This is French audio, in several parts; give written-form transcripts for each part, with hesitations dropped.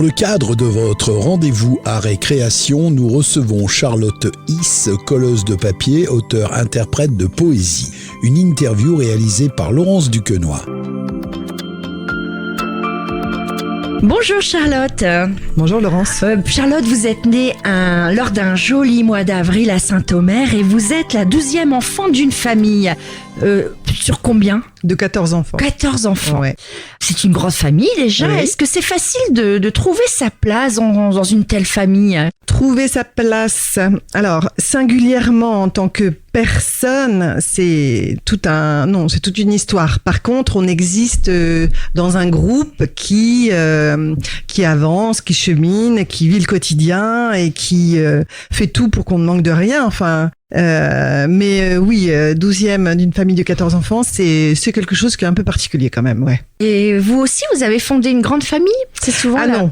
Dans le cadre de votre rendez-vous art et création, nous recevons Charlotte Is, colleuse de papier, auteure-interprète de poésie. Une interview réalisée par Laurence Duquesnoy. Bonjour Charlotte. Bonjour Laurence. Charlotte, vous êtes née lors d'un joli mois d'avril à Saint-Omer et vous êtes la 12e enfant d'une famille. Sur combien ? De 14 enfants. 14 enfants. Ouais. C'est une grande famille déjà. Oui. Est-ce que c'est facile de trouver sa place dans une telle famille ? Trouver sa place. Alors, singulièrement en tant que personne, c'est toute une histoire. Par contre, on existe dans un groupe qui avance, qui chemine, qui vit le quotidien et qui fait tout pour qu'on ne manque de rien. Enfin, oui, 12e d'une famille de 14 enfants, c'est quelque chose qui est un peu particulier quand même, ouais. Et vous aussi, vous avez fondé une grande famille ? C'est souvent non.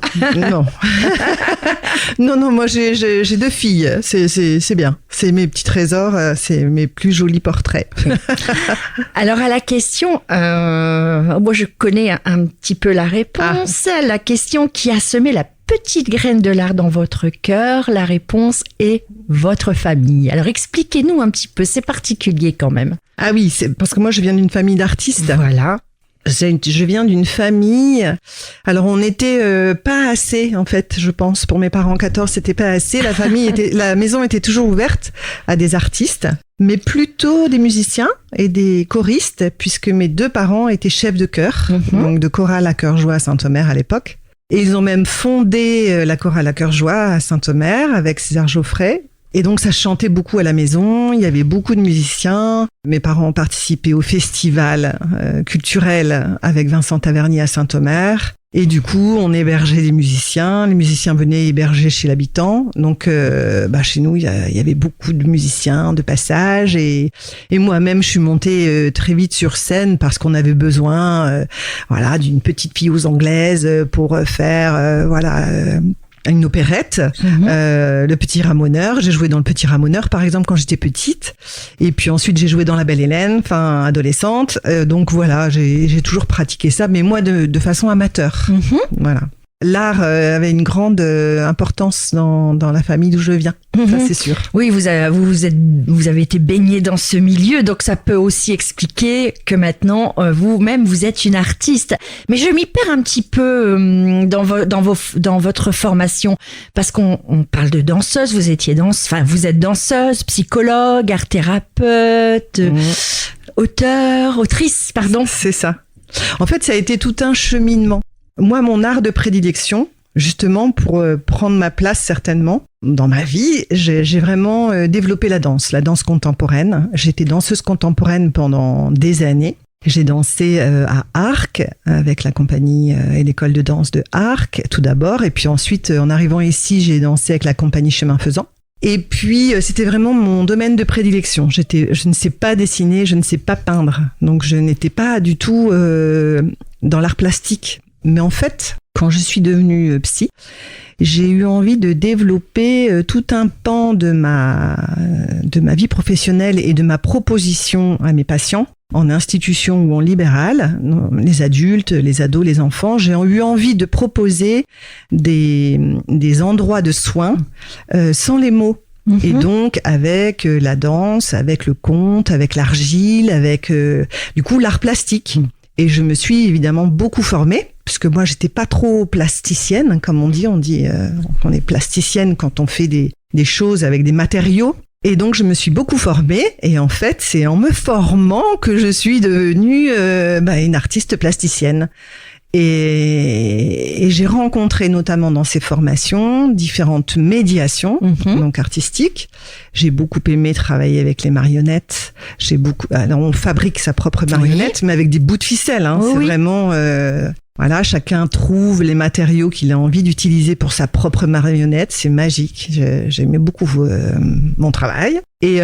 non, moi j'ai 2 filles, c'est bien. C'est mes petits trésors, c'est mes plus jolis portraits. Alors à la question, moi je connais un petit peu la réponse. La question qui a semé la petite graine de l'art dans votre cœur, la réponse est votre famille. Alors expliquez-nous un petit peu, c'est particulier quand même. Ah oui, c'est parce que moi je viens d'une famille d'artistes. Voilà. Je viens d'une famille. Alors on n'était pas assez en fait, je pense, pour mes parents 14, c'était pas assez. La maison était toujours ouverte à des artistes, mais plutôt des musiciens et des choristes, puisque mes 2 parents étaient chefs de chœur, donc de chorale à chœur-joie à Saint-Omer à l'époque. Et ils ont même fondé la chorale à chœur-joie à Saint-Omer avec César Geoffrey. Et donc ça chantait beaucoup à la maison, il y avait beaucoup de musiciens. Mes parents ont participé au festival culturel avec Vincent Tavernier à Saint-Omer. Et du coup, on hébergeait des musiciens, les musiciens venaient héberger chez l'habitant. Donc chez nous, il y avait beaucoup de musiciens de passage. Et moi-même, je suis montée très vite sur scène parce qu'on avait besoin d'une petite pieuse anglaise pour faire une opérette, Le Petit Ramoneur. J'ai joué dans Le Petit Ramoneur, par exemple, quand j'étais petite. Et puis ensuite, j'ai joué dans La Belle Hélène, adolescente. Donc voilà, j'ai toujours pratiqué ça, mais moi, de façon amateur. Voilà. L'art avait une grande importance dans la famille d'où je viens, ça c'est sûr. Oui, vous avez été baigné dans ce milieu, donc ça peut aussi expliquer que maintenant, vous-même, vous êtes une artiste. Mais je m'y perds un petit peu dans votre formation, parce qu'on parle de danseuse, vous êtes danseuse, psychologue, art-thérapeute, autrice, pardon. C'est ça. En fait, ça a été tout un cheminement. Moi, mon art de prédilection, justement, pour prendre ma place certainement dans ma vie, j'ai vraiment développé la danse contemporaine. J'étais danseuse contemporaine pendant des années. J'ai dansé à Arques avec la compagnie et l'école de danse de Arques tout d'abord. Et puis ensuite, en arrivant ici, j'ai dansé avec la compagnie Chemin Faisant. Et puis, c'était vraiment mon domaine de prédilection. Je ne sais pas dessiner, je ne sais pas peindre. Donc, je n'étais pas du tout dans l'art plastique. Mais en fait, quand je suis devenue psy, j'ai eu envie de développer tout un pan de ma vie professionnelle et de ma proposition à mes patients, en institution ou en libéral, les adultes, les ados, les enfants. J'ai eu envie de proposer des endroits de soins sans les mots. Et donc avec la danse, avec le conte, avec l'argile, avec du coup l'art plastique. Et je me suis évidemment beaucoup formée, puisque moi j'étais pas trop plasticienne, comme on dit qu'on est plasticienne quand on fait des choses avec des matériaux. Et donc je me suis beaucoup formée, et en fait c'est en me formant que je suis devenue une artiste plasticienne. Et j'ai rencontré notamment dans ces formations différentes médiations donc artistiques. J'ai beaucoup aimé travailler avec les marionnettes. Alors on fabrique sa propre marionnette, mais avec des bouts de ficelle. C'est vraiment chacun trouve les matériaux qu'il a envie d'utiliser pour sa propre marionnette. C'est magique. J'aimais beaucoup mon travail. Et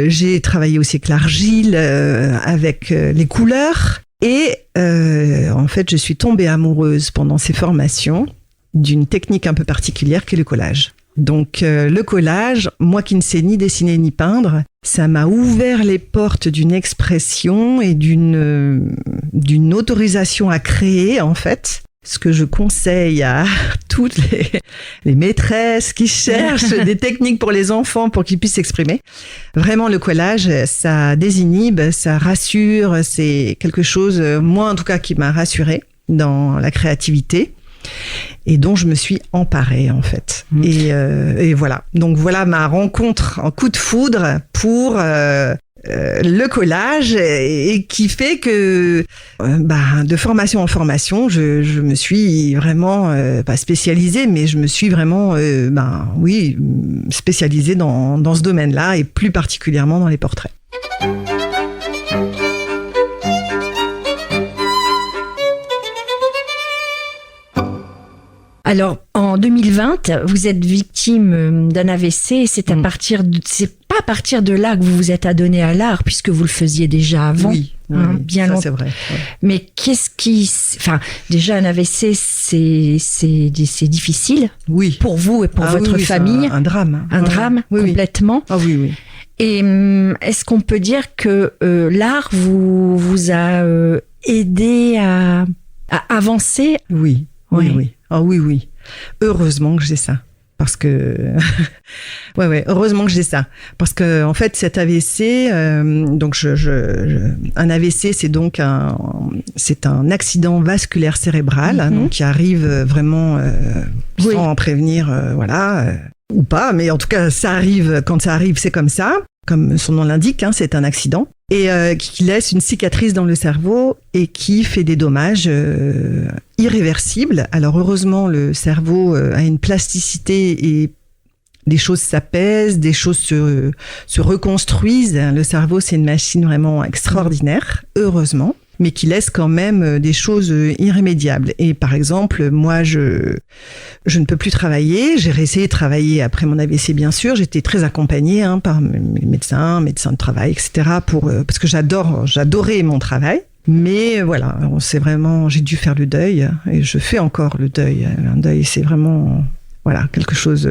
j'ai travaillé aussi avec l'argile, avec les couleurs. Et en fait, je suis tombée amoureuse pendant ces formations d'une technique un peu particulière qui est le collage. Donc le collage, moi qui ne sais ni dessiner ni peindre, ça m'a ouvert les portes d'une expression et d'une autorisation à créer en fait, Ce que je conseille à toutes les maîtresses qui cherchent des techniques pour les enfants pour qu'ils puissent s'exprimer, vraiment le collage, ça désinhibe, ça rassure, c'est quelque chose, moi en tout cas, qui m'a rassurée dans la créativité et dont je me suis emparée en fait. Et voilà, donc voilà ma rencontre en coup de foudre pour... le collage et qui fait que de formation en formation je me suis vraiment pas spécialisée mais je me suis vraiment spécialisée dans ce domaine-là et plus particulièrement dans les portraits. Alors, en 2020, vous êtes victime d'un AVC et c'est pas à partir de là que vous vous êtes adonné à l'art puisque vous le faisiez déjà avant. Oui, bien ça longtemps. c'est vrai. Ouais. Mais déjà un AVC, c'est difficile. Oui. Pour vous et pour votre famille. C'est un drame. Un drame, complètement. Ah oui, oui. Et est-ce qu'on peut dire que l'art vous a aidé à avancer? Oui. Ah oui. Heureusement que j'ai ça. Parce que heureusement que j'ai ça. Parce que en fait, cet AVC, donc un AVC, c'est donc c'est un accident vasculaire cérébral, donc qui arrive vraiment sans en prévenir, ou pas, mais en tout cas, ça arrive. Quand ça arrive, c'est comme ça. Comme son nom l'indique, c'est un accident. Et qui laisse une cicatrice dans le cerveau et qui fait des dommages irréversibles. Alors heureusement, le cerveau a une plasticité et des choses s'apaisent, des choses se reconstruisent. Le cerveau, c'est une machine vraiment extraordinaire, heureusement, mais qui laisse quand même des choses irrémédiables. Et par exemple, moi, je ne peux plus travailler. J'ai réessayé de travailler après mon AVC, bien sûr. J'étais très accompagnée par mes médecins de travail, etc. Parce que j'adorais mon travail. Mais voilà, j'ai dû faire le deuil et je fais encore le deuil. Un deuil, c'est vraiment quelque chose,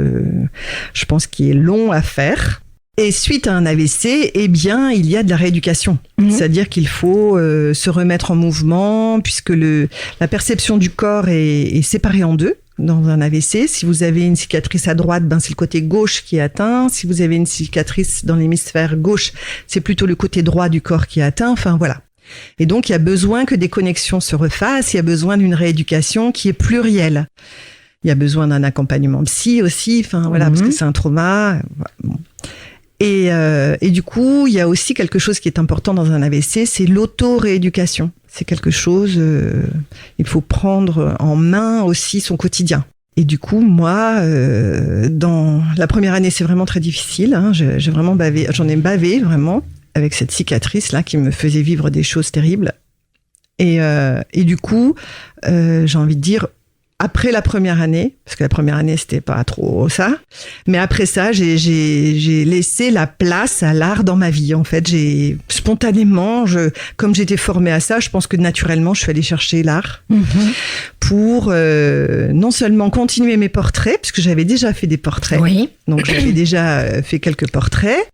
je pense, qui est long à faire. Et suite à un AVC, il y a de la rééducation. C'est-à-dire qu'il faut se remettre en mouvement puisque la perception du corps est séparée en deux dans un AVC. Si vous avez une cicatrice à droite, c'est le côté gauche qui est atteint. Si vous avez une cicatrice dans l'hémisphère gauche, c'est plutôt le côté droit du corps qui est atteint. Enfin, voilà. Et donc, il y a besoin que des connexions se refassent. Il y a besoin d'une rééducation qui est plurielle. Il y a besoin d'un accompagnement psy aussi. Enfin, parce que c'est un trauma. Bon. Et du coup, il y a aussi quelque chose qui est important dans un AVC, c'est l'auto-rééducation. C'est quelque chose, il faut prendre en main aussi son quotidien. Et du coup, moi, dans la première année, c'est vraiment très difficile. J'ai vraiment bavé, j'en ai bavé vraiment avec cette cicatrice-là qui me faisait vivre des choses terribles. Et du coup, j'ai envie de dire, après la première année, parce que la première année, c'était pas trop ça, mais après ça, j'ai laissé la place à l'art dans ma vie. En fait, spontanément, comme j'étais formée à ça, je pense que naturellement, je suis allée chercher l'art pour non seulement continuer mes portraits, puisque j'avais déjà fait des portraits. Oui. Donc, j'avais déjà fait quelques portraits.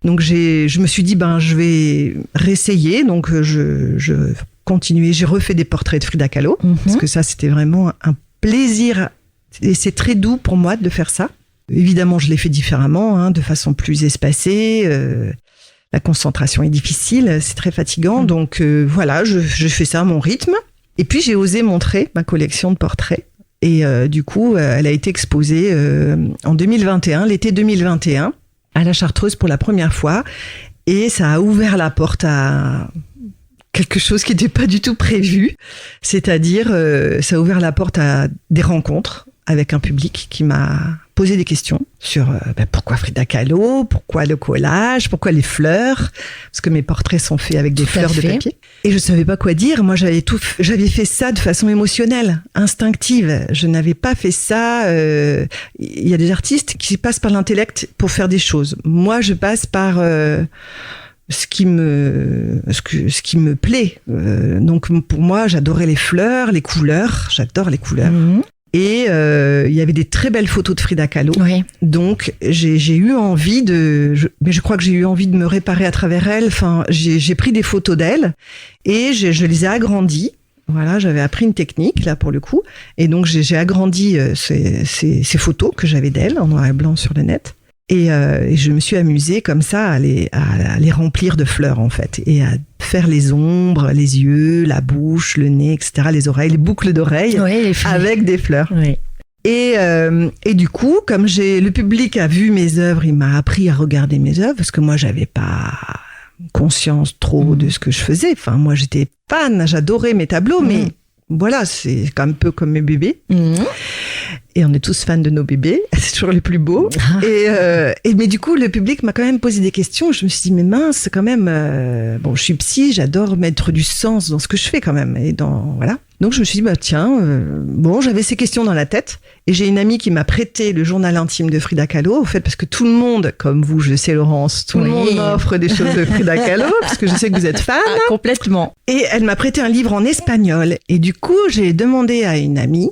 Donc, je me suis dit, je vais réessayer. Donc, je continuais. J'ai refait des portraits de Frida Kahlo, parce que ça, c'était vraiment un plaisir, et c'est très doux pour moi de faire ça. Évidemment, je l'ai fait différemment, de façon plus espacée. La concentration est difficile, c'est très fatigant. Donc je fais ça à mon rythme. Et puis j'ai osé montrer ma collection de portraits. Et du coup, elle a été exposée en 2021, l'été 2021, à la Chartreuse pour la première fois. Et ça a ouvert la porte à quelque chose qui n'était pas du tout prévu, c'est-à-dire ça a ouvert la porte à des rencontres avec un public qui m'a posé des questions sur pourquoi Frida Kahlo, pourquoi le collage, pourquoi les fleurs, parce que mes portraits sont faits avec des fleurs de papier. Et je savais pas quoi dire. Moi, j'avais fait ça de façon émotionnelle, instinctive. Je n'avais pas fait ça. Il y a des artistes qui passent par l'intellect pour faire des choses. Moi, je passe par ce qui me plaît. Donc pour moi, j'adorais les fleurs, les couleurs. J'adore les couleurs. Et il y avait des très belles photos de Frida Kahlo. Oui. Donc j'ai eu envie mais je crois que j'ai eu envie de me réparer à travers elle. Enfin, j'ai pris des photos d'elle et je les ai agrandies. Voilà, j'avais appris une technique, là, pour le coup. Et donc, j'ai agrandi ces photos que j'avais d'elle en noir et blanc sur le net. Et je me suis amusée comme ça à les remplir de fleurs, en fait. Et à faire les ombres, les yeux, la bouche, le nez, etc., les oreilles, les boucles d'oreilles, avec des fleurs. Oui. Et du coup, comme le public a vu mes œuvres, il m'a appris à regarder mes œuvres, parce que moi, j'avais pas conscience trop de ce que je faisais. Enfin, moi, j'étais fan, j'adorais mes tableaux, mais voilà, c'est un peu comme mes bébés. Et on est tous fans de nos bébés, c'est toujours les plus beaux. Mais du coup, le public m'a quand même posé des questions. Je me suis dit, mais mince, quand même, bon, je suis psy, j'adore mettre du sens dans ce que je fais quand même. Et voilà. Donc je me suis dit, bah tiens, bon, j'avais ces questions dans la tête. Et j'ai une amie qui m'a prêté le journal intime de Frida Kahlo, au fait, parce que tout le monde, comme vous, je sais Laurence, tout le monde m'offre des choses de Frida Kahlo, parce que je sais que vous êtes fan. Ah, complètement. Et elle m'a prêté un livre en espagnol. Et du coup, j'ai demandé à une amie,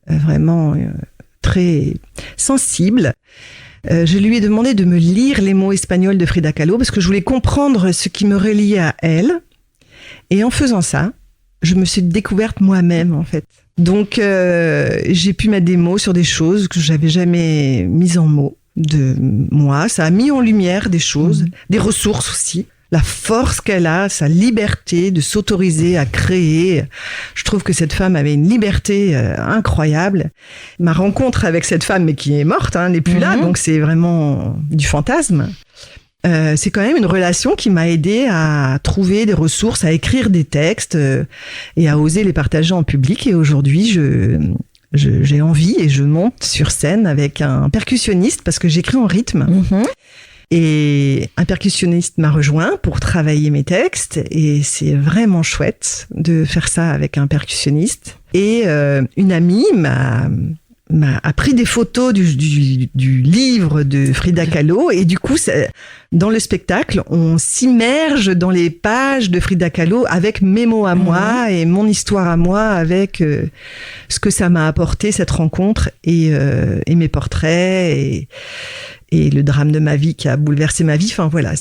vraiment très sensible, je lui ai demandé de me lire les mots espagnols de Frida Kahlo, parce que je voulais comprendre ce qui me reliait à elle. Et en faisant ça, je me suis découverte moi-même, en fait. Donc, j'ai pu mettre des mots sur des choses que j'avais jamais mises en mots de moi. Ça a mis en lumière des choses, des ressources aussi. La force qu'elle a, sa liberté de s'autoriser à créer. Je trouve que cette femme avait une liberté incroyable. Ma rencontre avec cette femme, mais qui est morte, n'est plus là, donc c'est vraiment du fantasme. C'est quand même une relation qui m'a aidée à trouver des ressources, à écrire des textes et à oser les partager en public. Et aujourd'hui, j'ai envie et je monte sur scène avec un percussionniste parce que j'écris en rythme. Et un percussionniste m'a rejoint pour travailler mes textes et c'est vraiment chouette de faire ça avec un percussionniste. Et une amie a pris des photos du livre de Frida Kahlo et du coup, dans le spectacle, on s'immerge dans les pages de Frida Kahlo avec mes mots à moi et mon histoire à moi avec ce que ça m'a apporté, cette rencontre et mes portraits et le drame de ma vie qui a bouleversé ma vie. Enfin voilà,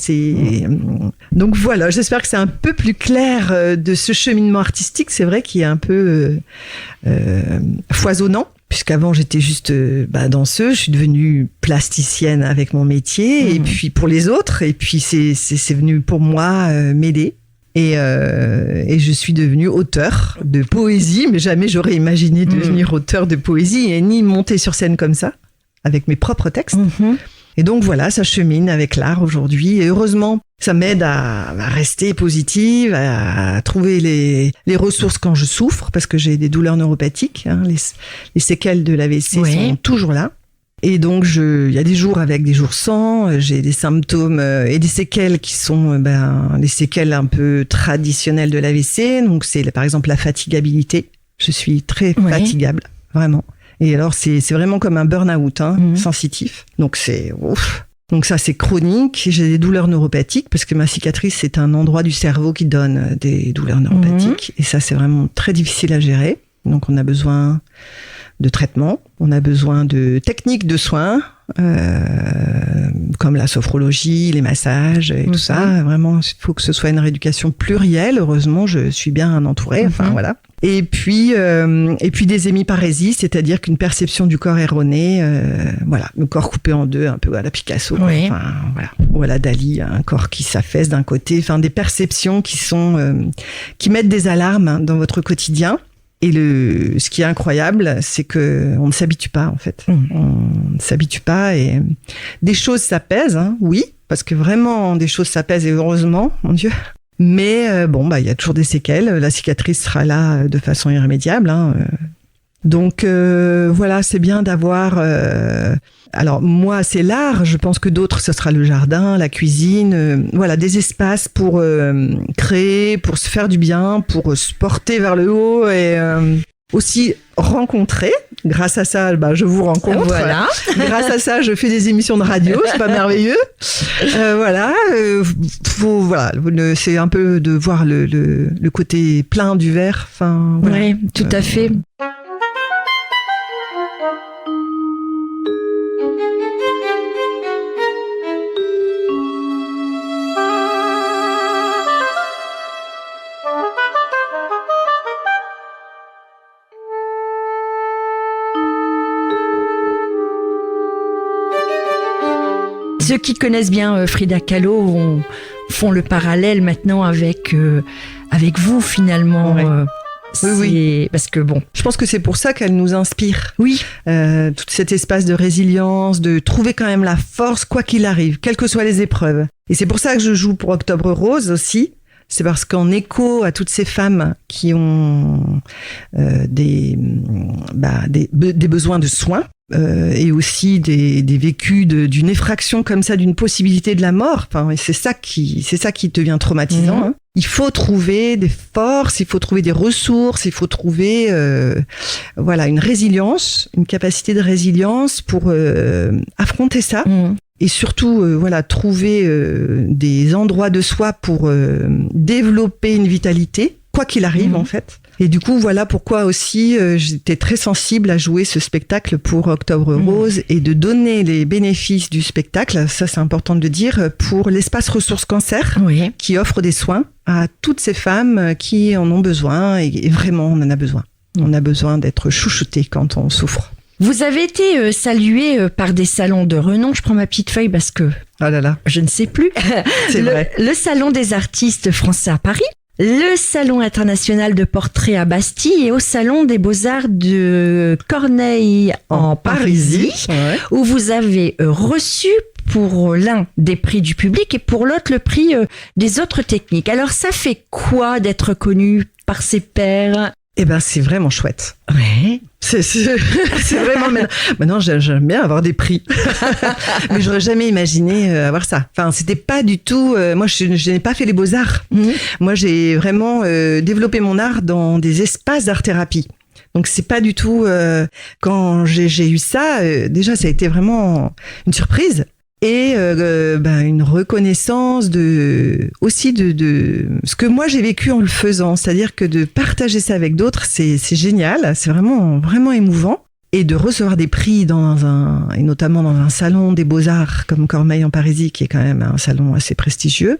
donc voilà, j'espère que c'est un peu plus clair de ce cheminement artistique. C'est vrai qu'il est un peu foisonnant. Puisqu'avant j'étais juste danseuse, je suis devenue plasticienne avec mon métier et puis pour les autres et puis c'est venu pour moi m'aider et je suis devenue auteure de poésie, mais jamais j'aurais imaginé devenir auteure de poésie et ni monter sur scène comme ça avec mes propres textes. Et donc voilà, ça chemine avec l'art aujourd'hui et heureusement ça m'aide à rester positive, à trouver les ressources quand je souffre parce que j'ai des douleurs neuropathiques, les séquelles de l'AVC sont toujours là. Et donc il y a des jours avec, des jours sans, j'ai des symptômes et des séquelles qui sont les séquelles un peu traditionnelles de l'AVC. Donc c'est par exemple la fatigabilité. Je suis très fatigable, vraiment. Et alors, c'est vraiment comme un burn-out, sensitif. Donc, c'est ouf. Donc ça, c'est chronique. J'ai des douleurs neuropathiques parce que ma cicatrice, c'est un endroit du cerveau qui donne des douleurs neuropathiques. Et ça, c'est vraiment très difficile à gérer. Donc, on a besoin de traitements. On a besoin de techniques de soins, comme la sophrologie, les massages et tout ça. Vraiment, il faut que ce soit une rééducation plurielle. Heureusement, je suis bien entourée. Enfin, voilà. Et puis des hémiparésies, c'est-à-dire qu'une perception du corps erronée, le corps coupé en deux, un peu à la Picasso, enfin, voilà, ou à la Dali, un corps qui s'affaisse d'un côté, enfin des perceptions qui mettent des alarmes dans votre quotidien. Et ce qui est incroyable, c'est que on ne s'habitue pas en fait. On ne s'habitue pas et des choses s'apaisent, oui, parce que vraiment des choses s'apaisent et heureusement, mon Dieu. Mais il y a toujours des séquelles. La cicatrice sera là de façon irrémédiable. Donc voilà, c'est bien d'avoir. Alors moi, c'est l'art. Je pense que d'autres, ce sera le jardin, la cuisine. Voilà, des espaces pour créer, pour se faire du bien, pour se porter vers le haut et aussi rencontrer. Grâce à ça, je vous rencontre. Voilà. Grâce à ça, je fais des émissions de radio. C'est pas merveilleux. C'est un peu de voir le côté plein du verre. Enfin, voilà. Oui, tout à fait. Ceux qui connaissent bien Frida Kahlo font le parallèle maintenant avec vous finalement. Ouais. Oui. Parce que bon. Je pense que c'est pour ça qu'elle nous inspire. Oui. Tout cet espace de résilience, de trouver quand même la force quoi qu'il arrive, quelles que soient les épreuves. Et c'est pour ça que je joue pour Octobre Rose aussi. C'est parce qu'en écho à toutes ces femmes qui ont des besoins de soins et aussi des vécus d'une effraction comme ça, d'une possibilité de la mort. Enfin, c'est ça qui devient traumatisant. Hein. Il faut trouver des forces, il faut trouver des ressources, il faut trouver une résilience, une capacité de résilience pour affronter ça. Et surtout, trouver des endroits de soi pour développer une vitalité, quoi qu'il arrive en fait. Et du coup, voilà pourquoi aussi j'étais très sensible à jouer ce spectacle pour Octobre Rose et de donner les bénéfices du spectacle, ça c'est important de le dire, pour l'espace ressources cancer qui offre des soins à toutes ces femmes qui en ont besoin et vraiment on en a besoin. On a besoin d'être chouchouté quand on souffre. Vous avez été salué par des salons de renom. Je prends ma petite feuille parce que je ne sais plus. C'est vrai. Le Salon des artistes français à Paris, le Salon international de portrait à Bastille et au Salon des beaux-arts de Corneille en Parisis, où vous avez reçu pour l'un des prix du public et pour l'autre le prix des autres techniques. Alors ça fait quoi d'être connu par ses pairs ? Eh ben, c'est vraiment chouette. Ouais. C'est vraiment... Maintenant, j'aime bien avoir des prix. Mais j'aurais jamais imaginé avoir ça. Enfin, c'était pas du tout... moi, je n'ai pas fait les beaux-arts. Moi, j'ai vraiment développé mon art dans des espaces d'art-thérapie. Donc, c'est pas du tout... quand j'ai eu ça, déjà, ça a été vraiment une surprise. Et une reconnaissance aussi de ce que moi j'ai vécu en le faisant, c'est-à-dire que de partager ça avec d'autres, c'est génial, c'est vraiment vraiment émouvant, et de recevoir des prix et notamment dans un salon des beaux-arts comme Corneille en Parisis, qui est quand même un salon assez prestigieux,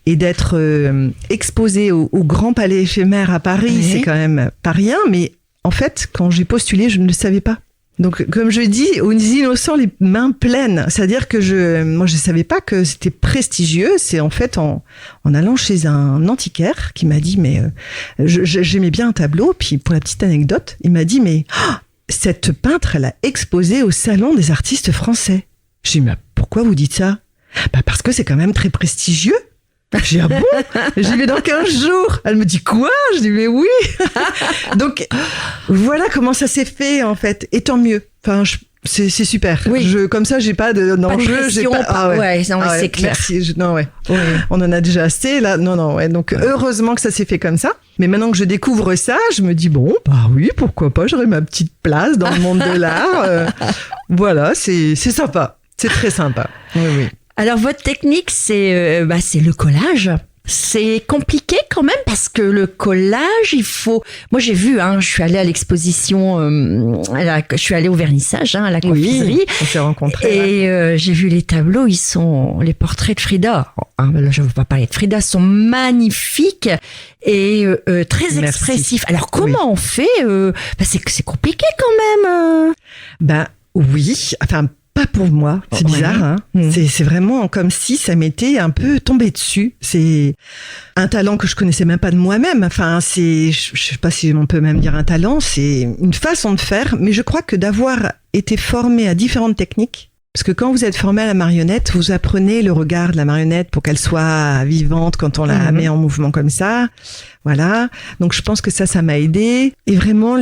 et d'être exposé au Grand Palais éphémère à Paris, c'est quand même pas rien, mais en fait quand j'ai postulé, je ne le savais pas. Donc, comme je dis, aux innocents, les mains pleines. C'est-à-dire que je savais pas que c'était prestigieux. C'est en fait en allant chez un antiquaire qui m'a dit, mais j'aimais bien un tableau. Puis pour la petite anecdote, il m'a dit, mais cette peintre, elle a exposé au Salon des artistes français. J'ai dit, mais pourquoi vous dites ça ? Parce que c'est quand même très prestigieux. J'ai dit, ah bon ? J'y vais dans 15 jours. Elle me dit, quoi ? Je dis, mais oui. Donc, voilà comment ça s'est fait, en fait. Et tant mieux. Enfin, c'est super. Oui. Comme ça, j'ai pas d'enjeu. C'est clair. Merci. On en a déjà assez, là. Donc, heureusement que ça s'est fait comme ça. Mais maintenant que je découvre ça, je me dis, bon, oui, pourquoi pas, j'aurai ma petite place dans le monde de l'art. Voilà, c'est sympa. C'est très sympa. Oui. Alors, votre technique, c'est le collage. C'est compliqué quand même parce que le collage, il faut... Moi, j'ai vu, je suis allée à l'exposition, je suis allée au vernissage, à la confiserie. Oui, on s'est rencontrés. Et j'ai vu les tableaux, les portraits de Frida. Là, je ne veux pas parler de Frida, sont magnifiques et très expressifs. Alors, comment on fait c'est compliqué quand même. Oui, enfin... Pas pour moi, c'est bizarre. Hein. C'est vraiment comme si ça m'était un peu tombé dessus. C'est un talent que je connaissais même pas de moi-même. Enfin, je sais pas si on peut même dire un talent. C'est une façon de faire. Mais je crois que d'avoir été formé à différentes techniques, parce que quand vous êtes formé à la marionnette, vous apprenez le regard de la marionnette pour qu'elle soit vivante quand on la met en mouvement comme ça. Voilà. Donc je pense que ça m'a aidé. Et vraiment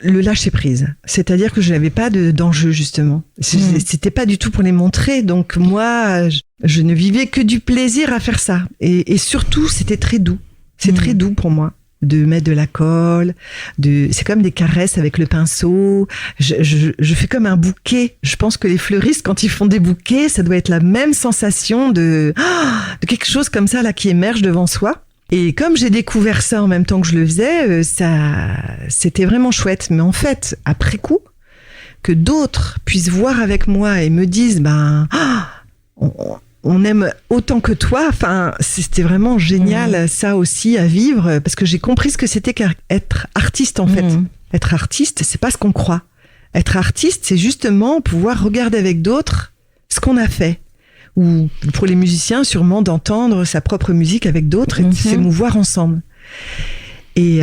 le lâcher prise. C'est-à-dire que je n'avais pas d'enjeu, justement. C'était pas du tout pour les montrer. Donc, moi, je ne vivais que du plaisir à faire ça. Et surtout, c'était très doux. C'est très doux pour moi de mettre de la colle, c'est comme des caresses avec le pinceau. Je fais comme un bouquet. Je pense que les fleuristes, quand ils font des bouquets, ça doit être la même sensation de quelque chose comme ça, là, qui émerge devant soi. Et comme j'ai découvert ça en même temps que je le faisais, c'était vraiment chouette. Mais en fait, après coup, que d'autres puissent voir avec moi et me disent, on aime autant que toi. Enfin, c'était vraiment génial, ça aussi à vivre, parce que j'ai compris ce que c'était qu'être artiste en fait. Être artiste, c'est pas ce qu'on croit. Être artiste, c'est justement pouvoir regarder avec d'autres ce qu'on a fait. ou pour les musiciens sûrement d'entendre sa propre musique avec d'autres et de s'émouvoir ensemble. Et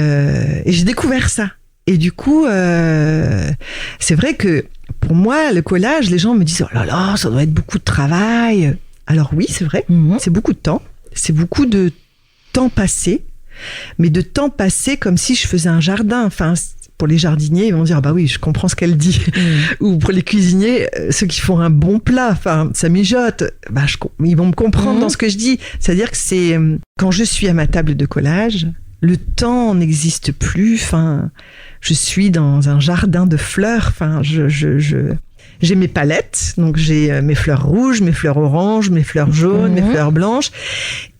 j'ai découvert ça. Et du coup, c'est vrai que pour moi, le collage, les gens me disent « Oh là là, ça doit être beaucoup de travail ». Alors oui, c'est vrai, c'est beaucoup de temps. C'est beaucoup de temps passé, mais de temps passé comme si je faisais un jardin. Enfin, pour les jardiniers, ils vont dire « Bah oui, je comprends ce qu'elle dit ». Ou pour les cuisiniers, ceux qui font un bon plat, enfin, ça mijote, bah, ils vont me comprendre dans ce que je dis. C'est-à-dire que c'est quand je suis à ma table de collage, le temps n'existe plus. Enfin, je suis dans un jardin de fleurs. Enfin, j'ai mes palettes, donc j'ai mes fleurs rouges, mes fleurs oranges, mes fleurs jaunes, mes fleurs blanches.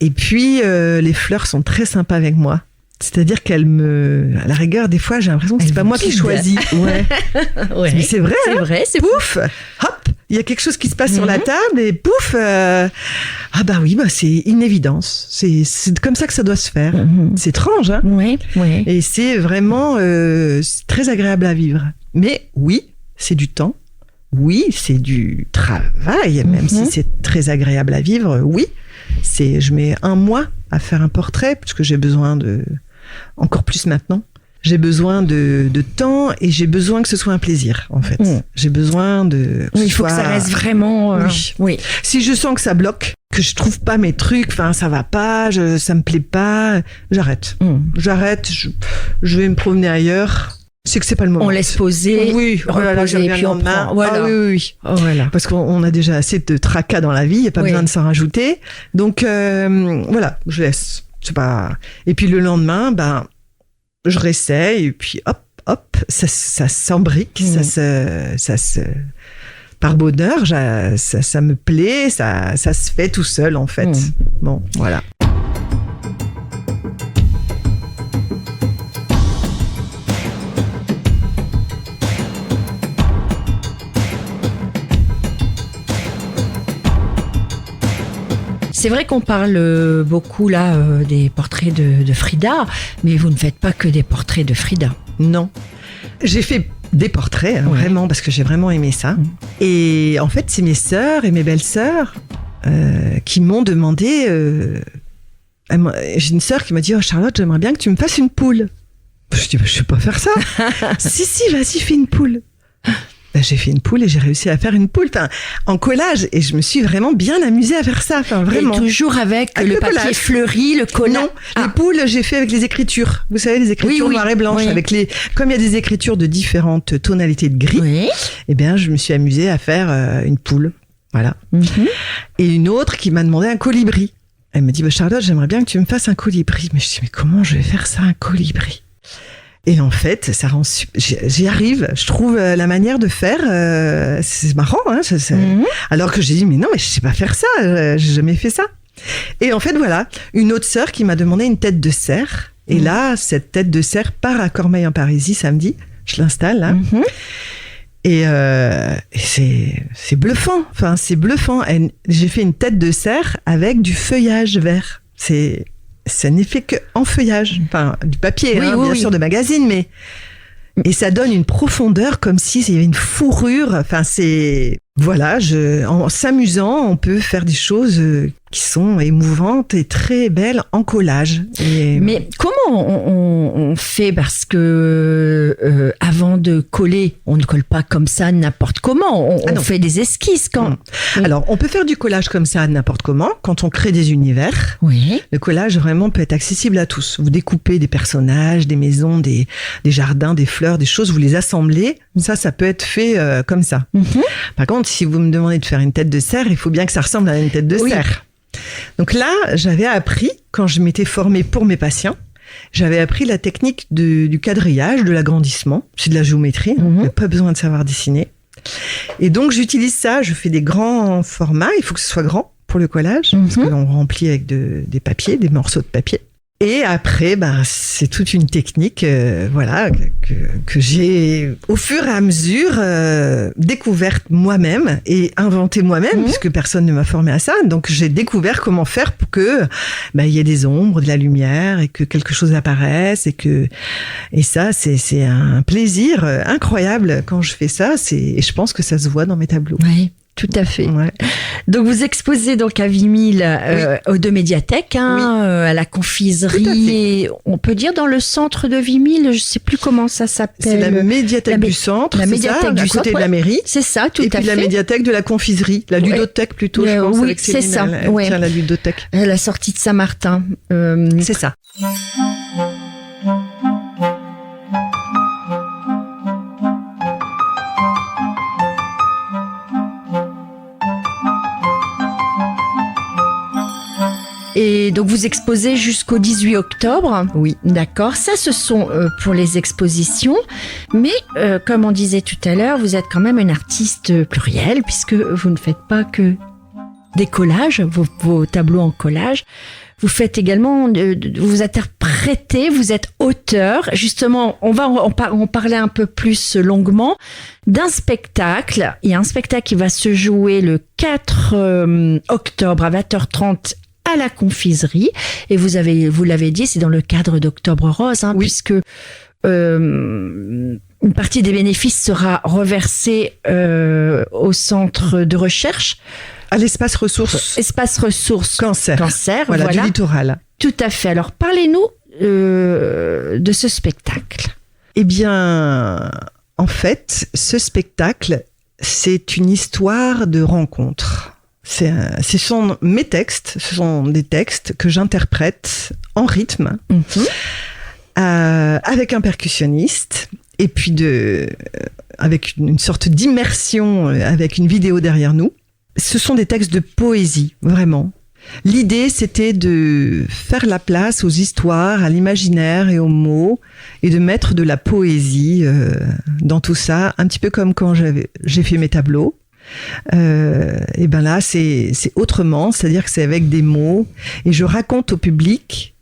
Et puis, les fleurs sont très sympas avec moi. C'est-à-dire qu'elles à la rigueur, des fois, j'ai l'impression que c'est pas moi qui choisis. Ouais. Mais c'est vrai. C'est vrai, c'est pouf. Hop, il y a quelque chose qui se passe sur la table et pouf. Ah bah oui, bah c'est une évidence. C'est comme ça que ça doit se faire. C'est étrange, hein. Oui. Et c'est vraiment c'est très agréable à vivre. Mais oui, c'est du temps. Oui, c'est du travail, même si c'est très agréable à vivre. Oui, je mets 1 mois à faire un portrait parce que j'ai besoin encore plus maintenant. J'ai besoin de temps et j'ai besoin que ce soit un plaisir, en fait. J'ai besoin de... Oui, il faut que ça reste vraiment... Oui. Si je sens que ça bloque, que je trouve pas mes trucs, enfin, ça va pas, ça me plaît pas, j'arrête. J'arrête, je vais me promener ailleurs. C'est que c'est pas le moment. On laisse poser, reposer, et puis on prend. Voilà. Ah oui. Oh, voilà. Parce qu'on a déjà assez de tracas dans la vie, il n'y a pas besoin de s'en rajouter. Donc, voilà, je laisse. C'est pas... Et puis le lendemain, je réessaye, et puis hop, ça s'embrique, ça se... Par bonheur, ça me plaît, ça se fait tout seul, en fait. Bon, voilà. C'est vrai qu'on parle beaucoup là des portraits de Frida, mais vous ne faites pas que des portraits de Frida. Non. J'ai fait des portraits, vraiment, parce que j'ai vraiment aimé ça. Et en fait, c'est mes sœurs et mes belles-sœurs qui m'ont demandé... j'ai une sœur qui m'a dit « Oh Charlotte, j'aimerais bien que tu me fasses une poule. » Je dis « Je sais pas faire ça. » Si, vas-y, fais une poule. J'ai fait une poule et j'ai réussi à faire une poule en collage et je me suis vraiment bien amusée à faire ça, vraiment. Et toujours avec le papier collage. Fleuri, le collant. Non, les poules, j'ai fait avec les écritures. Vous savez, les écritures noires et blanches, comme il y a des écritures de différentes tonalités de gris, eh bien, je me suis amusée à faire une poule. Voilà. Et une autre qui m'a demandé un colibri. Elle me dit, Charlotte, j'aimerais bien que tu me fasses un colibri. Mais je dis, mais comment je vais faire ça, un colibri? Et en fait, ça rend j'y arrive. Je trouve la manière de faire, c'est marrant, hein. Alors que j'ai dit, mais non, mais je sais pas faire ça. J'ai jamais fait ça. Et en fait, voilà, une autre sœur qui m'a demandé une tête de cerf. Et là, cette tête de cerf part à Cormeilles-en-Parisis samedi. Je l'installe là. Et c'est bluffant. Enfin, c'est bluffant. J'ai fait une tête de cerf avec du feuillage vert. Ça n'est fait qu'en feuillage, enfin du papier, bien sûr, de magazine, mais et ça donne une profondeur comme si il y avait une fourrure. Enfin, c'est voilà, en s'amusant, on peut faire des choses qui sont émouvantes et très belles en collage. Mais comment on fait, parce que avant de coller, on ne colle pas comme ça n'importe comment. On fait des esquisses quand. Alors, on peut faire du collage comme ça n'importe comment quand on crée des univers. Oui. Le collage vraiment peut être accessible à tous. Vous découpez des personnages, des maisons, des jardins, des fleurs, des choses, vous les assemblez. Ça peut être fait comme ça. Par contre, si vous me demandez de faire une tête de cerf, il faut bien que ça ressemble à une tête de cerf. Donc là, j'avais appris, quand je m'étais formée pour mes patients, j'avais appris la technique du quadrillage, de l'agrandissement. C'est de la géométrie, il n'y a pas besoin de savoir dessiner. Et donc, j'utilise ça, je fais des grands formats, il faut que ce soit grand pour le collage, parce que l'on remplit avec des papiers, des morceaux de papier. Et après, c'est toute une technique, voilà, que j'ai au fur et à mesure découverte moi-même et inventée moi-même, puisque personne ne m'a formée à ça. Donc j'ai découvert comment faire pour que il y ait des ombres, de la lumière et que quelque chose apparaisse et ça c'est un plaisir incroyable quand je fais ça. Et je pense que ça se voit dans mes tableaux. Oui. Tout à fait. Ouais. Donc vous exposez donc à Vimille, aux deux médiathèques, à la confiserie, et on peut dire dans le centre de Vimille, je sais plus comment ça s'appelle. C'est la médiathèque du centre, la c'est médiathèque ça, du à côté centre, de la mairie. C'est ça, tout et à fait. puis la médiathèque de la confiserie, la ludothèque plutôt, je pense. Oui, avec c'est Céline, ça. Elle tient la ludothèque. À la sortie de Saint-Martin. C'est ça. Et donc vous exposez jusqu'au 18 octobre. Oui. D'accord. Ça, ce sont pour les expositions. Mais comme on disait tout à l'heure, vous êtes quand même une artiste plurielle puisque vous ne faites pas que des collages, vos tableaux en collage. Vous faites également, vous interprétez, vous êtes auteur. Justement, on va en parler un peu plus longuement d'un spectacle. Il y a un spectacle qui va se jouer le 4 octobre à 20h30 à la confiserie. Et vous l'avez dit, c'est dans le cadre d'Octobre Rose, Oui. puisque une partie des bénéfices sera reversée au centre de recherche. À l'espace ressources. Espace ressources Cancer. voilà. Du littoral. Tout à fait. Alors, parlez-nous de ce spectacle. Eh bien, en fait, ce spectacle, c'est une histoire de rencontre. Ce sont mes textes, ce sont des textes que j'interprète en rythme, avec un percussionniste, et puis avec une sorte d'immersion, avec une vidéo derrière nous. Ce sont des textes de poésie, vraiment. L'idée, c'était de faire la place aux histoires, à l'imaginaire et aux mots, et de mettre de la poésie dans tout ça, un petit peu comme quand j'ai fait mes tableaux. Et ben là, c'est autrement, c'est-à-dire que c'est avec des mots, et je raconte au public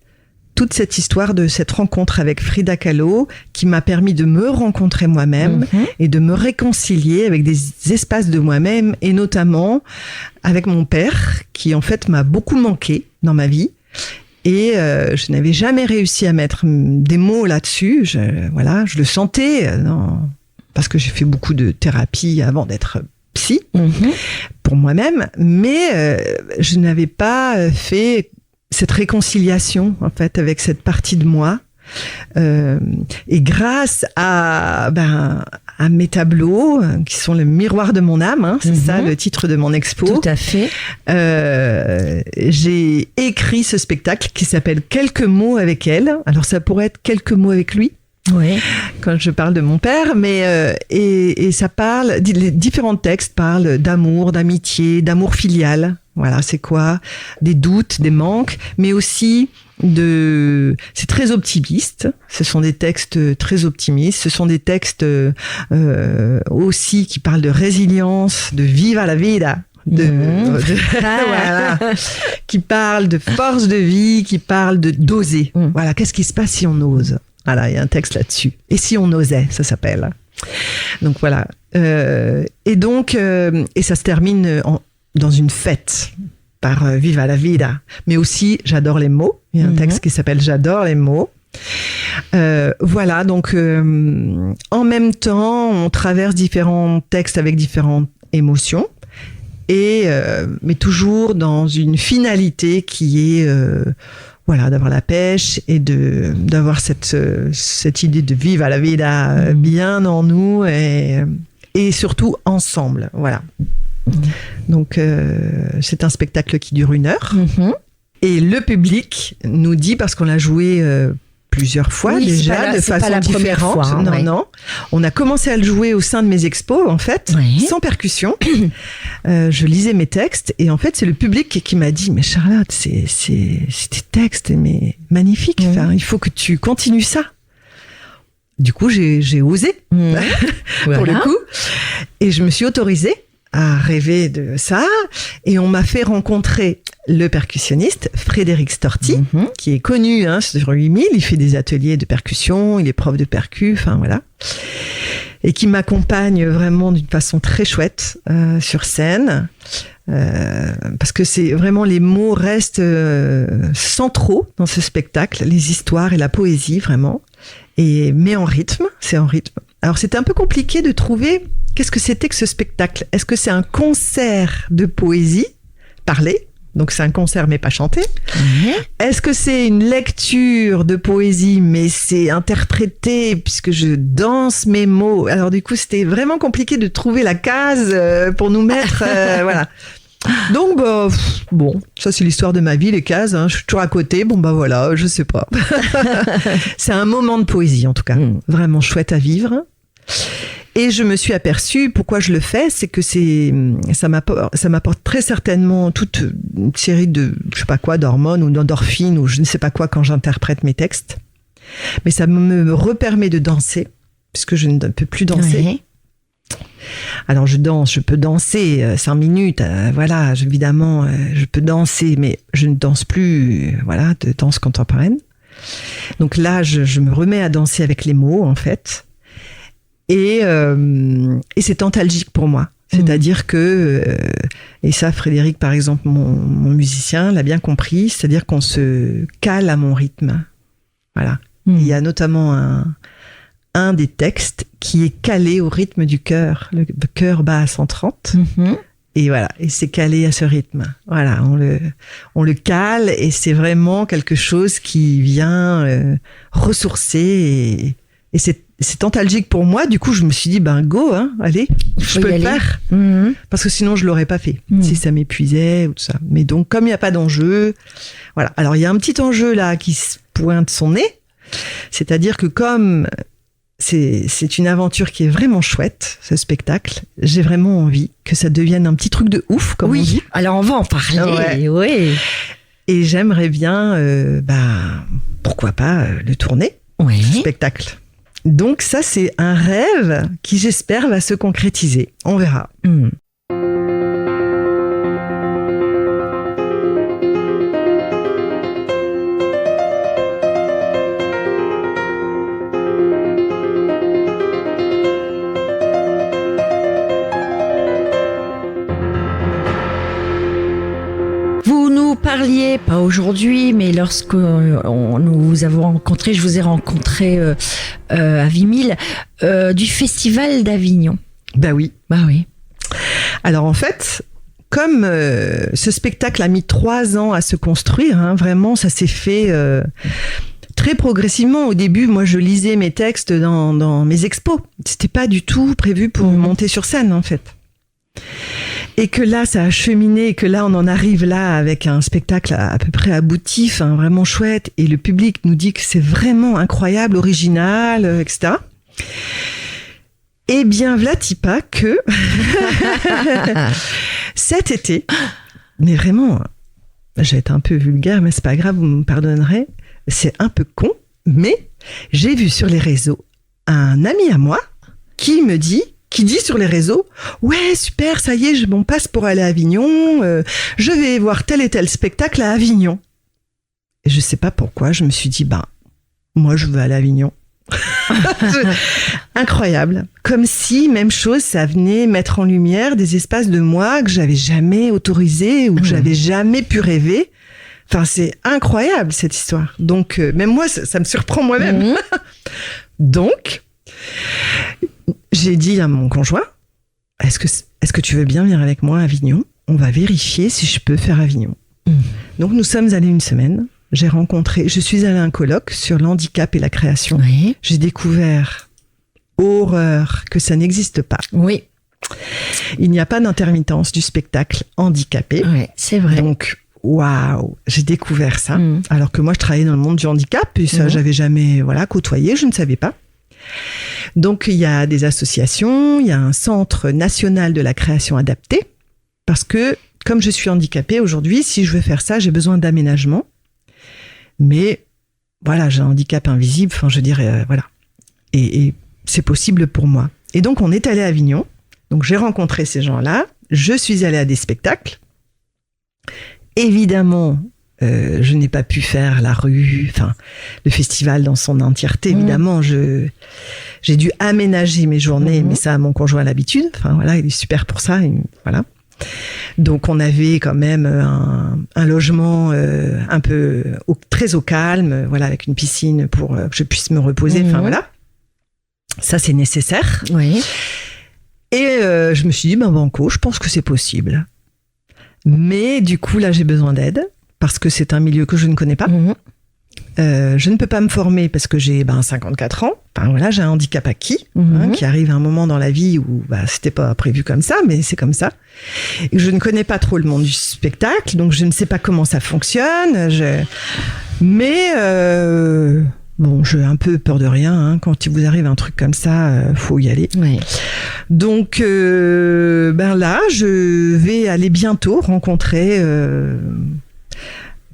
toute cette histoire de cette rencontre avec Frida Kahlo qui m'a permis de me rencontrer moi-même et de me réconcilier avec des espaces de moi-même, et notamment avec mon père qui en fait m'a beaucoup manqué dans ma vie. Et je n'avais jamais réussi à mettre des mots là-dessus. Je le sentais, parce que j'ai fait beaucoup de thérapie avant d'être psy, pour moi-même, mais je n'avais pas fait cette réconciliation en fait avec cette partie de moi, et grâce à mes tableaux qui sont le miroir de mon âme, c'est ça le titre de mon expo. Tout à fait. J'ai écrit ce spectacle qui s'appelle Quelques mots avec elle. Alors ça pourrait être quelques mots avec lui. Oui. Quand je parle de mon père, mais et ça parle, les différents textes parlent d'amour, d'amitié, d'amour filial. Voilà, c'est quoi? Des doutes, des manques, mais aussi c'est très optimiste. Ce sont des textes très optimistes. Ce sont des textes aussi qui parlent de résilience, de viva la vida. Voilà, qui parlent de force de vie, qui parlent d'oser. Voilà, qu'est-ce qui se passe si on ose? Voilà, il y a un texte là-dessus. Et si on osait, ça s'appelle. Donc voilà. Et ça se termine dans une fête par Viva la vida. Mais aussi, j'adore les mots. Il y a un texte qui s'appelle J'adore les mots. Voilà, donc en même temps, on traverse différents textes avec différentes émotions. Mais toujours dans une finalité qui est d'avoir la pêche et d'avoir cette idée de vivre à la vida bien en nous et surtout ensemble. Voilà. Donc c'est un spectacle qui dure 1 heure et le public nous dit, parce qu'on l'a joué plusieurs fois déjà de façon différente. Fois, non. On a commencé à le jouer au sein de mes expos, en fait, sans percussion. Je lisais mes textes et en fait, c'est le public qui m'a dit, mais Charlotte, c'est tes textes, mais magnifiques. Enfin, il faut que tu continues ça. Du coup, j'ai osé, pour le coup. Et je me suis autorisée à rêver de ça, et on m'a fait rencontrer le percussionniste Frédéric Storti, qui est connu sur 8000, il fait des ateliers de percussion, il est prof de percu, enfin voilà, et qui m'accompagne vraiment d'une façon très chouette sur scène, parce que c'est vraiment, les mots restent centraux dans ce spectacle, les histoires et la poésie vraiment, mais en rythme, c'est en rythme. Alors c'était un peu compliqué de trouver qu'est-ce que c'était que ce spectacle ? Est-ce que c'est un concert de poésie parlée ? Donc c'est un concert mais pas chanté. Est-ce que c'est une lecture de poésie mais c'est interprété puisque je danse mes mots ? Alors du coup c'était vraiment compliqué de trouver la case pour nous mettre voilà. Donc bon, ça c'est l'histoire de ma vie, les cases, hein. Je suis toujours à côté, bon bah voilà, je sais pas. C'est un moment de poésie en tout cas, vraiment chouette à vivre. Et je me suis aperçue, pourquoi je le fais, c'est que ça m'apporte très certainement toute une série de, je sais pas quoi, d'hormones ou d'endorphines ou je ne sais pas quoi quand j'interprète mes textes. Mais ça me repermet de danser, puisque je ne peux plus danser. Ouais. Alors je peux danser 5 minutes, voilà, évidemment, je peux danser, mais je ne danse plus, voilà, de danse contemporaine. Donc là, je me remets à danser avec les mots, en fait. Et c'est antalgique pour moi. C'est-à-dire que, et ça Frédéric par exemple, mon musicien, l'a bien compris, c'est-à-dire qu'on se cale à mon rythme. Voilà. Il y a notamment un des textes qui est calé au rythme du cœur. Le cœur bat à 130. Et voilà, et c'est calé à ce rythme. Voilà, on le cale et c'est vraiment quelque chose qui vient ressourcer et c'est antalgique pour moi. Du coup, je me suis dit, go, hein, allez, je peux le faire. Parce que sinon, je l'aurais pas fait. Si ça m'épuisait ou tout ça. Mais donc, comme il n'y a pas d'enjeu, voilà. Alors, il y a un petit enjeu là qui se pointe son nez. C'est-à-dire que comme c'est une aventure qui est vraiment chouette, ce spectacle, j'ai vraiment envie que ça devienne un petit truc de ouf, comme on dit. Alors on va en parler. Ouais. Et j'aimerais bien, pourquoi pas, le tourner, ce spectacle. Donc ça, c'est un rêve qui, j'espère, va se concrétiser. On verra. Vous nous parliez, pas aujourd'hui, mais lorsque nous vous avons rencontré, je vous ai rencontré à Vimille, du Festival d'Avignon. Bah oui. Alors en fait, comme ce spectacle a mis 3 ans à se construire, hein, vraiment, ça s'est fait très progressivement. Au début, moi, je lisais mes textes dans mes expos. C'était pas du tout prévu pour monter sur scène, en fait. Et que là, ça a cheminé, et que là, on en arrive là avec un spectacle à peu près abouti, vraiment chouette, et le public nous dit que c'est vraiment incroyable, original, etc. Eh bien, v'là-t-il pas que cet été, mais vraiment, j'ai été un peu vulgaire, mais c'est pas grave, vous me pardonnerez, c'est un peu con, mais j'ai vu sur les réseaux un ami à moi qui dit sur les réseaux, ouais, super, ça y est, mon passe pour aller à Avignon, je vais voir tel et tel spectacle à Avignon. Et je sais pas pourquoi, je me suis dit, moi, je veux aller à Avignon. Incroyable. Comme si, même chose, ça venait mettre en lumière des espaces de moi que j'avais jamais autorisés ou que j'avais jamais pu rêver. Enfin, c'est incroyable, cette histoire. Donc, même moi, ça me surprend moi-même. Donc, j'ai dit à mon conjoint, est-ce que tu veux bien venir avec moi à Avignon ? On va vérifier si je peux faire Avignon. Donc, nous sommes allés une semaine. Je suis allée à un colloque sur l'handicap et la création. Oui. J'ai découvert, horreur, que ça n'existe pas. Oui. Il n'y a pas d'intermittence du spectacle handicapé. Oui, c'est vrai. Donc, waouh, j'ai découvert ça. Alors que moi, je travaillais dans le monde du handicap et ça, j'avais jamais côtoyé, je ne savais pas. Donc, il y a des associations, il y a un centre national de la création adaptée, parce que, comme je suis handicapée aujourd'hui, si je veux faire ça, j'ai besoin d'aménagement. Mais, voilà, j'ai un handicap invisible, voilà. Et c'est possible pour moi. Et donc, on est allé à Avignon. Donc, j'ai rencontré ces gens-là. Je suis allée à des spectacles. Évidemment, je n'ai pas pu faire la rue, le festival dans son entièreté. Évidemment, j'ai dû aménager mes journées, mais ça, mon conjoint a l'habitude. Voilà, il est super pour ça. Voilà. Donc, on avait quand même un logement un peu très au calme, voilà, avec une piscine pour que je puisse me reposer. Voilà. Ça, c'est nécessaire. Oui. Et je me suis dit, banco, je pense que c'est possible. Mais du coup, là, j'ai besoin d'aide parce que c'est un milieu que je ne connais pas. Je ne peux pas me former parce que j'ai 54 ans. Enfin, voilà, j'ai un handicap acquis qui arrive à un moment dans la vie où c'était pas prévu comme ça, mais c'est comme ça. Et je ne connais pas trop le monde du spectacle, donc je ne sais pas comment ça fonctionne. Mais j'ai un peu peur de rien. Quand il vous arrive un truc comme ça, faut y aller. Oui. Donc là, je vais aller bientôt rencontrer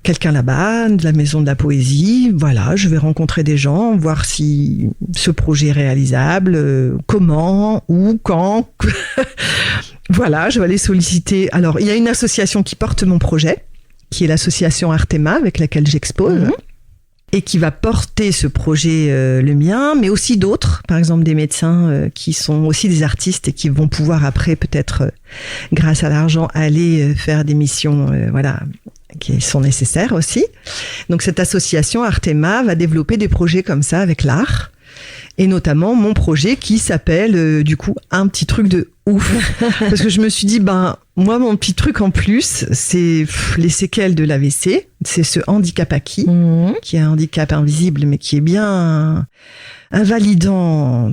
quelqu'un là-bas, de la Maison de la Poésie. Voilà, je vais rencontrer des gens, voir si ce projet est réalisable, comment, où, quand. Voilà, je vais aller solliciter. Alors, il y a une association qui porte mon projet, qui est l'association Artema, avec laquelle j'expose. Et qui va porter ce projet, le mien, mais aussi d'autres, par exemple des médecins qui sont aussi des artistes et qui vont pouvoir après peut-être, grâce à l'argent, aller faire des missions, qui sont nécessaires aussi. Donc cette association Artema va développer des projets comme ça avec l'art, et notamment mon projet qui s'appelle du coup Un petit truc de ouf, parce que je me suis dit moi mon petit truc en plus c'est les séquelles de l'AVC, c'est ce handicap acquis qui est un handicap invisible mais qui est bien invalidant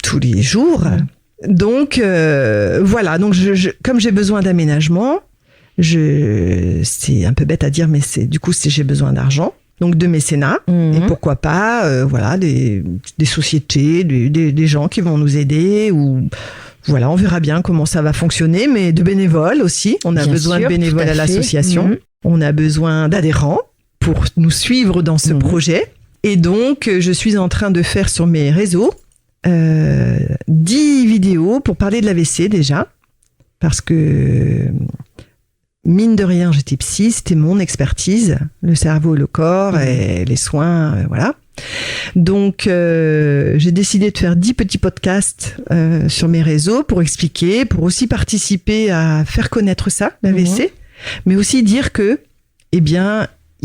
tous les jours. Donc voilà, donc comme j'ai besoin d'aménagement, c'est un peu bête à dire, mais j'ai besoin d'argent, donc de mécénat, et pourquoi pas des sociétés, des gens qui vont nous aider, ou voilà, on verra bien comment ça va fonctionner, mais de bénévoles aussi. On a besoin de bénévoles à l'association. On a besoin d'adhérents pour nous suivre dans ce projet. Et donc, je suis en train de faire sur mes réseaux 10 vidéos pour parler de l'AVC déjà, parce que mine de rien, j'étais psy, c'était mon expertise, le cerveau, le corps et les soins, voilà. Donc, j'ai décidé de faire 10 petits podcasts sur mes réseaux pour expliquer, pour aussi participer à faire connaître ça, l'AVC, mais aussi dire que, il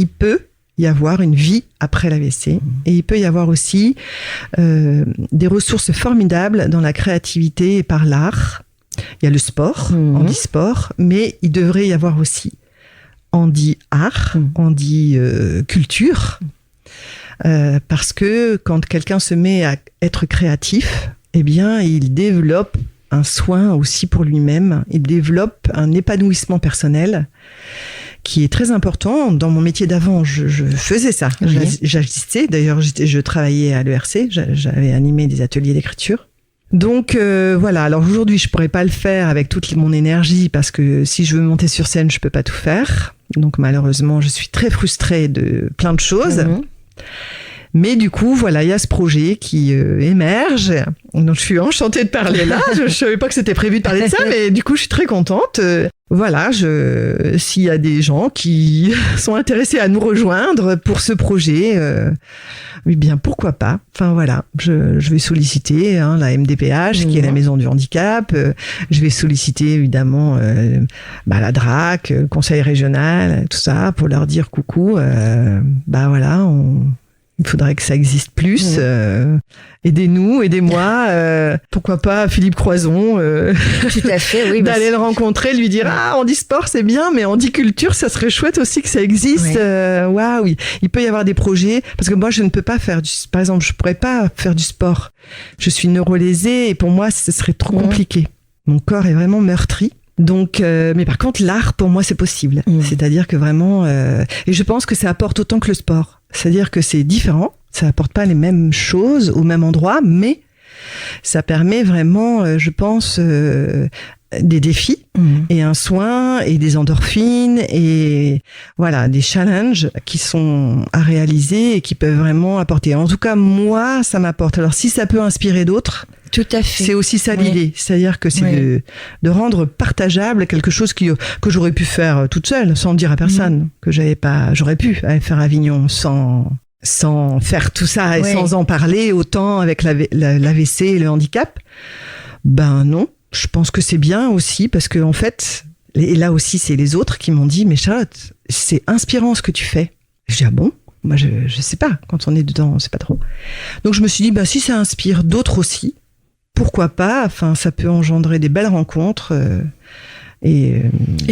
peut y avoir une vie après l'AVC, et il peut y avoir aussi des ressources formidables dans la créativité et par l'art. Il y a le sport, handisport, mais il devrait y avoir aussi handi-art, handi-culture, parce que quand quelqu'un se met à être créatif, il développe un soin aussi pour lui-même, il développe un épanouissement personnel qui est très important. Dans mon métier d'avant, je faisais ça. J'assistais, d'ailleurs, je travaillais à l'ERC, j'avais animé des ateliers d'écriture. Donc voilà, alors aujourd'hui je pourrais pas le faire avec toute mon énergie parce que si je veux monter sur scène, je peux pas tout faire. Donc malheureusement, je suis très frustrée de plein de choses. Mais du coup, voilà, il y a ce projet qui émerge. Donc je suis enchantée de parler là. Je savais pas que c'était prévu de parler de ça, mais du coup, je suis très contente. Voilà, s'il y a des gens qui sont intéressés à nous rejoindre pour ce projet, pourquoi pas. Enfin voilà, je vais solliciter la MDPH, qui est la Maison du Handicap. Je vais solliciter évidemment la DRAC, le Conseil régional, tout ça, pour leur dire coucou. Il faudrait que ça existe plus. Aidez-nous, aidez-moi. Pourquoi pas Philippe Croison. Tout à fait, oui. D'aller le rencontrer, lui dire handisport c'est bien, mais handiculture ça serait chouette aussi que ça existe. Oui. Il peut y avoir des projets parce que moi je ne peux pas faire par exemple, je pourrais pas faire du sport. Je suis neurolésée et pour moi ce serait trop compliqué. Mon corps est vraiment meurtri. Donc, mais par contre, l'art, pour moi, c'est possible. C'est-à-dire que vraiment, et je pense que ça apporte autant que le sport. C'est-à-dire que c'est différent, ça apporte pas les mêmes choses au même endroit, mais ça permet vraiment, je pense, des défis et un soin et des endorphines et voilà, des challenges qui sont à réaliser et qui peuvent vraiment apporter. En tout cas, moi, ça m'apporte. Alors, si ça peut inspirer d'autres, tout à fait. C'est aussi ça l'idée, c'est-à-dire que c'est de rendre partageable quelque chose que j'aurais pu faire toute seule, sans dire à personne que j'aurais pu aller faire Avignon sans faire tout ça et sans en parler autant avec l'AVC et le handicap. Non, je pense que c'est bien aussi parce que en fait, et là aussi c'est les autres qui m'ont dit mais Charlotte, c'est inspirant ce que tu fais. Je dis ah bon? Moi je sais pas, quand on est dedans, on sait pas trop. Donc je me suis dit si ça inspire d'autres aussi. pourquoi pas, enfin, ça peut engendrer des belles rencontres. Et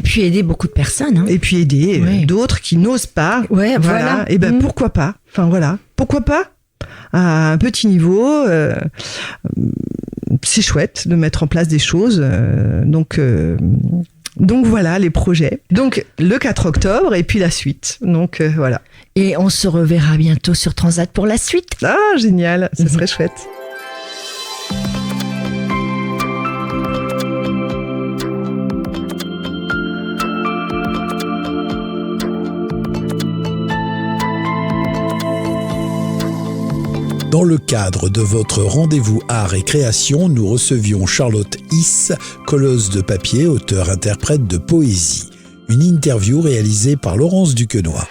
puis aider beaucoup de personnes. Hein. Et puis aider d'autres qui n'osent pas. Ouais, voilà. Et ben pourquoi pas. Enfin voilà, pourquoi pas à un petit niveau. C'est chouette de mettre en place des choses. Donc voilà les projets. Donc le 4 octobre et puis la suite. Donc voilà. Et on se reverra bientôt sur Transat pour la suite. Ah génial, ça serait chouette. Dans le cadre de votre rendez-vous art et création, nous recevions Charlotte Hisse, colleuse de papier, auteure-interprète de poésie. Une interview réalisée par Laurence Duquesnoy.